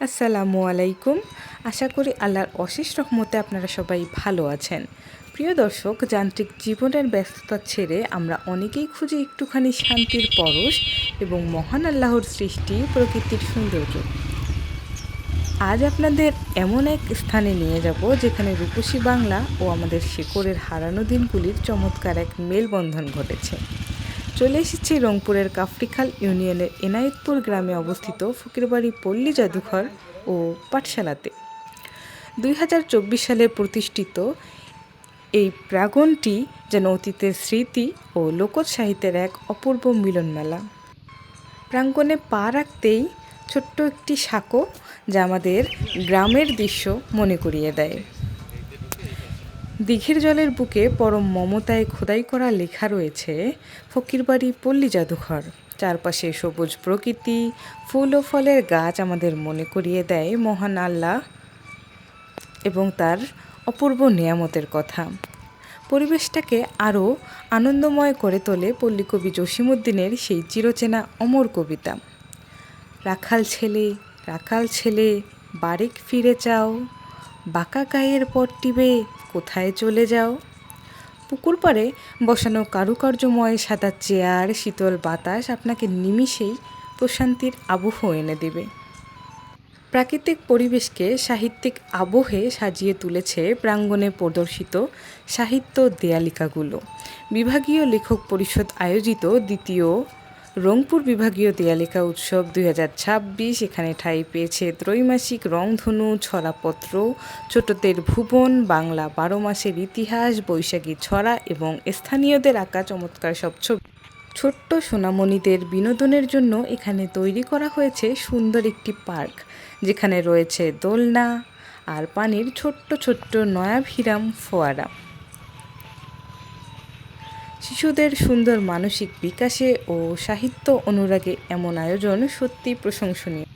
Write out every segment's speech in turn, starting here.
আসসালামু আলাইকুম। আশা করি আল্লাহর অশেষ রহমতে আপনারা সবাই ভালো আছেন। প্রিয় দর্শক, যান্ত্রিক জীবনের ব্যস্ততা ছেড়ে আমরা অনেকেই খুঁজি একটুখানি শান্তির পরশ এবং মহান আল্লাহর সৃষ্টি প্রকৃতির সৌন্দর্য। আজ আপনাদের এমন এক স্থানে নিয়ে যাব যেখানে রূপসী বাংলা ও আমাদের শেকড়ের হারানো দিনগুলির চমৎকার এক মেলবন্ধন ঘটেছে। চলে এসেছি রংপুরের কাফরিখাল ইউনিয়নের এনায়েতপুর গ্রামে অবস্থিত ফকিরবাড়ি পল্লী জাদুঘর ও পাঠশালাতে। 2024 সালে প্রতিষ্ঠিত এই প্রাঙ্গণটি যেন অতীতের স্মৃতি ও লোকজ সাহিত্যের এক অপূর্ব মিলন মেলা। প্রাঙ্গণে পা রাখতেই ছোট্ট একটি সাঁকো যা আমাদের গ্রামের দৃশ্য মনে করিয়ে দেয়। দিঘির জলের বুকে পরম মমতায় খোদাই করা লেখা রয়েছে ফকিরবাড়ি পল্লী জাদুঘর। চারপাশে সবুজ প্রকৃতি, ফুল ও ফলের গাছ আমাদের মনে করিয়ে দেয় মহান আল্লাহ এবং তার অপূর্ব নেয়ামতের কথা। পরিবেশটাকে আরও আনন্দময় করে তোলে পল্লীকবি জসিমউদ্দিনের সেই চিরচেনা অমর কবিতা, রাখাল ছেলে রাখাল ছেলে বারেক ফিরে চাও, বাঁকা গায়ের পট্টিবে কোথায় চলে যাও। পুকুর পাড়ে বসানো কারুকার্যময় সাদা চেয়ার, শীতল বাতাস আপনাকে নিমিষেই প্রশান্তির আবহ এনে দেবে। প্রাকৃতিক পরিবেশকে সাহিত্যিক আবহে সাজিয়ে তুলেছে প্রাঙ্গণে প্রদর্শিত সাহিত্য দেয়ালিকাগুলো। বিভাগীয় লেখক পরিষদ আয়োজিত দ্বিতীয় রংপুর বিভাগীয় দেয়ালিকা উৎসব 2026 এখানে ঠাঁই পেয়েছে ত্রৈমাসিক রংধনু, ছড়াপত্র, ছোটদের ভুবন, বাংলা 12 মাসের ইতিহাস, বৈশাখী ছড়া এবং স্থানীয়দের আঁকা চমৎকার সব ছবি। ছোট্ট সোনামণিদের বিনোদনের জন্য এখানে তৈরি করা হয়েছে সুন্দর একটি পার্ক, যেখানে রয়েছে দোলনা আর পানির ছোট্ট ছোট্ট নয়াভিরাম ফোয়ারা। শিশুদের সুন্দর মানসিক বিকাশে ও সাহিত্য অনুরাগে এমন আয়োজন সত্যি প্রশংসনীয়।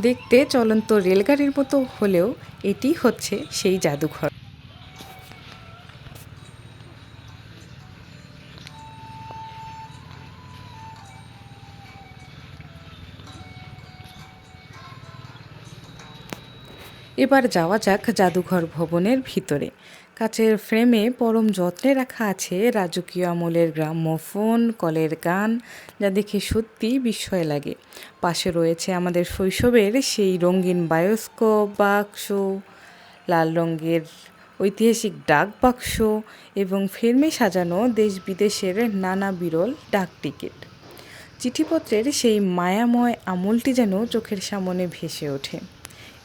দেখতে চলন্ত রেলগাড়ির মতো হলেও এটি হচ্ছে সেই জাদুঘর। এবার যাওয়া যাক জাদুঘর ভবনের ভিতরে। কাচের ফ্রেমে পরম যত্নে রাখা আছে রাজকীয় আমলের গ্রাম্যফোন, কলের গান, যা দেখে সত্যি বিস্ময় লাগে। পাশে রয়েছে আমাদের শৈশবের সেই রঙিন বায়োস্কোপ বাক্স, লাল রঙের ঐতিহাসিক ডাক বাক্স এবং ফ্রেমে সাজানো দেশ বিদেশের নানা বিরল ডাক টিকিট। চিঠিপত্রের সেই মায়াময় আমলটি যেন চোখের সামনে ভেসে ওঠে।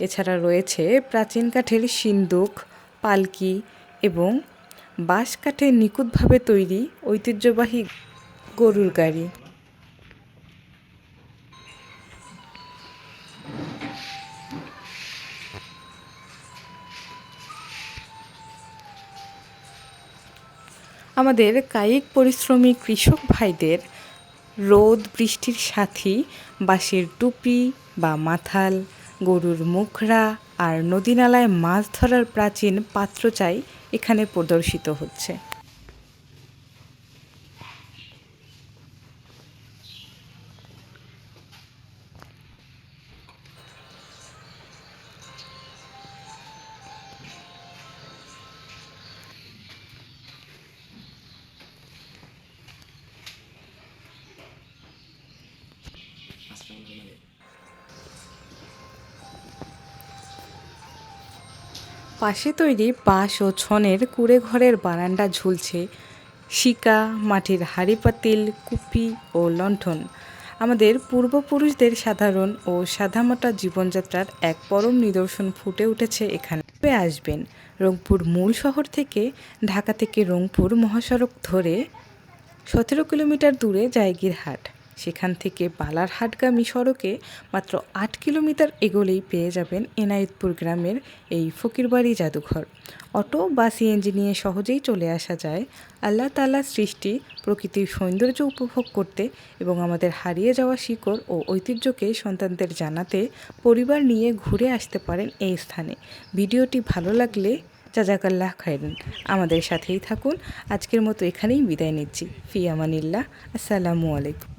এছাড়া রয়েছে প্রাচীন কাঠের সিন্দুক, পালকি এবং বাঁশ কাঠের নিখুঁতভাবে তৈরি ঐতিহ্যবাহী গরুর গাড়ি। আমাদের কায়িক পরিশ্রমী কৃষক ভাইদের রোদ বৃষ্টির সাথী বাঁশের টুপি বা মাথাল, গরুর মুখড়া আর নদীনালায় মাছ ধরার প্রাচীন পাত্রচাই এখানে প্রদর্শিত হচ্ছে। পাশে তৈরি বাঁশ ও ছনের কুঁড়ে ঘরের বারান্দা ঝুলছে শিকা, মাটির হাঁড়ি পাতিল, কুপি ও লণ্ঠন। আমাদের পূর্বপুরুষদের সাধারণ ও সাদামাটা জীবনযাত্রার এক পরম নিদর্শন ফুটে উঠেছে এখানে। আসবেন রংপুর মূল শহর থেকে। ঢাকা থেকে রংপুর মহাসড়ক ধরে 17 কিলোমিটার দূরে জায়গীরহাট। সেখান থেকে বালারহাটগামী সড়কে মাত্র 8 কিলোমিটার এগোলেই পেয়ে যাবেন এনায়েতপুর গ্রামের এই ফকিরবাড়ি জাদুঘর। অটো বা সিএনজি নিয়ে সহজেই চলে আসা যায় আল্লাহ তাআলার সৃষ্টি প্রকৃতির সৌন্দর্য উপভোগ করতে এবং আমাদের হারিয়ে যাওয়া শিকড় ও ঐতিহ্যকে সন্তানদের জানাতে। পরিবার নিয়ে ঘুরে আসতে পারেন এই স্থানে। ভিডিওটি ভালো লাগলে জাযাকাল্লাহ খাইরান, আমাদের সাথেই থাকুন। আজকের মতো এখানেই বিদায় নিচ্ছি। ফি আমানিল্লাহ। আসসালামু আলাইকুম।